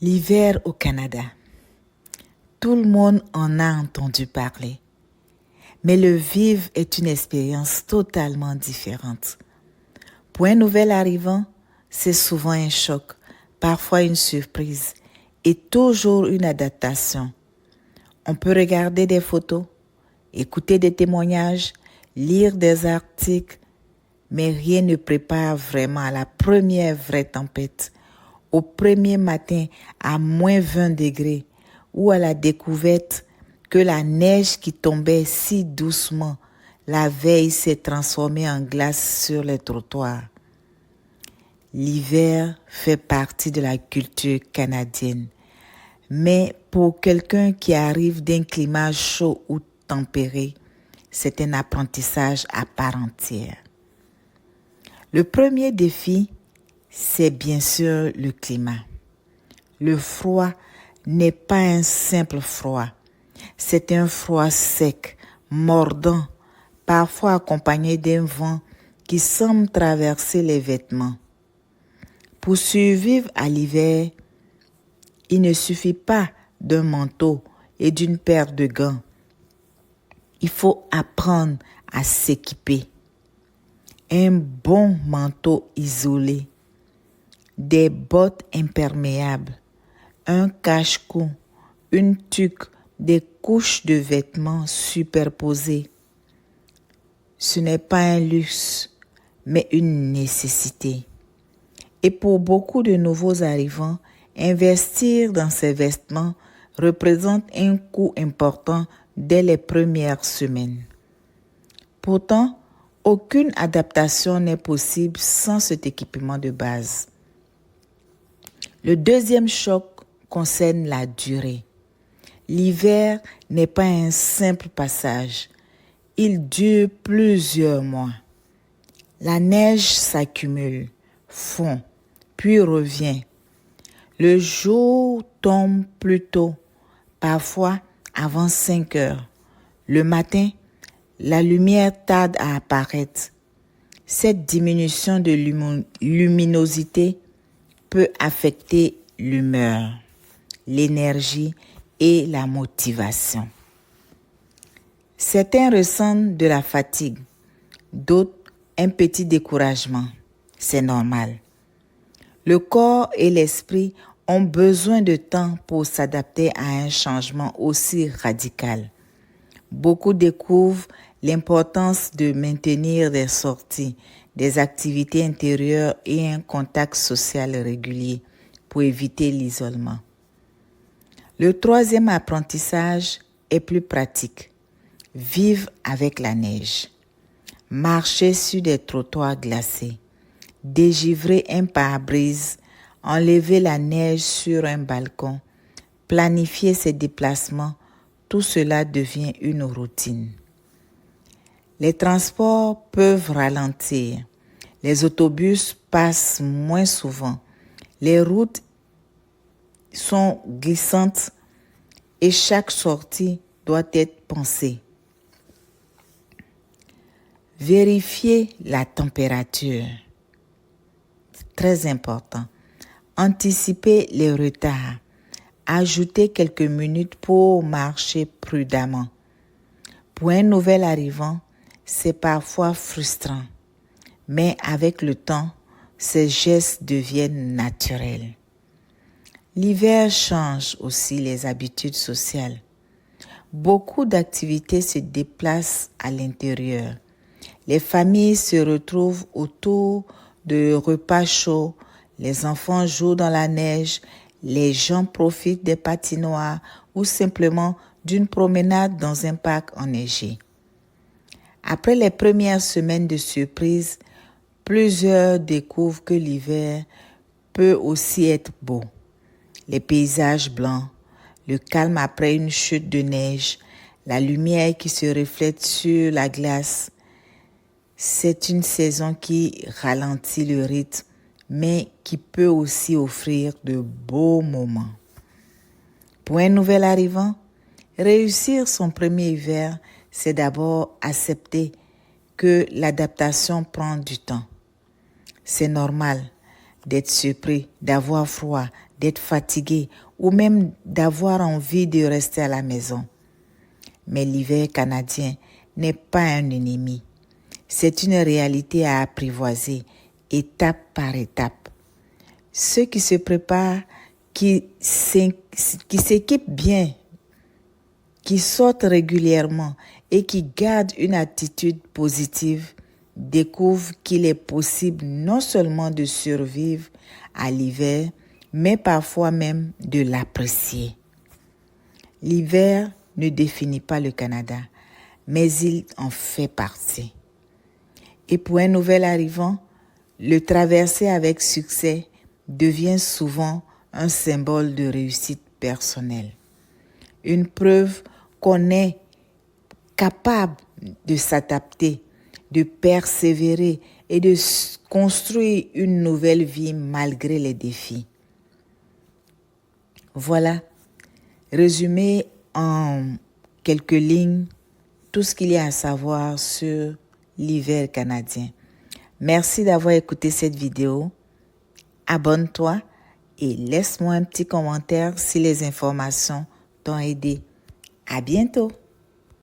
L'hiver au Canada. Tout le monde en a entendu parler, mais le vivre est une expérience totalement différente. Pour un nouvel arrivant, c'est souvent un choc, parfois une surprise et toujours une adaptation. On peut regarder des photos, écouter des témoignages, lire des articles, mais rien ne prépare vraiment à la première vraie tempête, au premier matin à moins 20 degrés ou à la découverte que la neige qui tombait si doucement la veille s'est transformée en glace sur les trottoirs. L'hiver fait partie de la culture canadienne, mais pour quelqu'un qui arrive d'un climat chaud ou tempéré, c'est un apprentissage à part entière. Le premier défi, c'est bien sûr le climat. Le froid n'est pas un simple froid. C'est un froid sec, mordant, parfois accompagné d'un vent qui semble traverser les vêtements. Pour survivre à l'hiver, il ne suffit pas d'un manteau et d'une paire de gants. Il faut apprendre à s'équiper. Un bon manteau isolé, des bottes imperméables, un cache-cou, une tuque, des couches de vêtements superposées. Ce n'est pas un luxe, mais une nécessité. Et pour beaucoup de nouveaux arrivants, investir dans ces vêtements représente un coût important dès les premières semaines. Pourtant, aucune adaptation n'est possible sans cet équipement de base. Le deuxième choc concerne la durée. L'hiver n'est pas un simple passage. Il dure plusieurs mois. La neige s'accumule, fond, puis revient. Le jour tombe plus tôt, parfois avant 5 heures. Le matin, la lumière tarde à apparaître. Cette diminution de luminosité peut affecter l'humeur, l'énergie et la motivation. Certains ressentent de la fatigue, d'autres un petit découragement. C'est normal. Le corps et l'esprit ont besoin de temps pour s'adapter à un changement aussi radical. Beaucoup découvrent l'importance de maintenir des sorties, des activités intérieures et un contact social régulier pour éviter l'isolement. Le troisième apprentissage est plus pratique. Vivre avec la neige. Marcher sur des trottoirs glacés. Dégivrer un pare-brise. Enlever la neige sur un balcon. Planifier ses déplacements. Tout cela devient une routine. Les transports peuvent ralentir. Les autobus passent moins souvent. Les routes sont glissantes et chaque sortie doit être pensée. Vérifier la température. C'est très important. Anticiper les retards. Ajouter quelques minutes pour marcher prudemment. Pour un nouvel arrivant, c'est parfois frustrant, mais avec le temps, ces gestes deviennent naturels. L'hiver change aussi les habitudes sociales. Beaucoup d'activités se déplacent à l'intérieur. Les familles se retrouvent autour de repas chauds, les enfants jouent dans la neige, les gens profitent des patinoires ou simplement d'une promenade dans un parc enneigé. Après les premières semaines de surprise, plusieurs découvrent que l'hiver peut aussi être beau. Les paysages blancs, le calme après une chute de neige, la lumière qui se reflète sur la glace. C'est une saison qui ralentit le rythme, mais qui peut aussi offrir de beaux moments. Pour un nouvel arrivant, réussir son premier hiver, c'est d'abord accepter que l'adaptation prend du temps. C'est normal d'être surpris, d'avoir froid, d'être fatigué ou même d'avoir envie de rester à la maison. Mais l'hiver canadien n'est pas un ennemi. C'est une réalité à apprivoiser, étape par étape. Ceux qui se préparent, qui s'équipent bien, qui sortent régulièrement et qui gardent une attitude positive, découvrent qu'il est possible non seulement de survivre à l'hiver, mais parfois même de l'apprécier. L'hiver ne définit pas le Canada, mais il en fait partie. Et pour un nouvel arrivant, le traverser avec succès devient souvent un symbole de réussite personnelle. Une preuve qu'on est capable de s'adapter, de persévérer et de construire une nouvelle vie malgré les défis. Voilà, résumé en quelques lignes, tout ce qu'il y a à savoir sur l'hiver canadien. Merci d'avoir écouté cette vidéo. Abonne-toi et laisse-moi un petit commentaire si les informations t'ont aidé. À bientôt!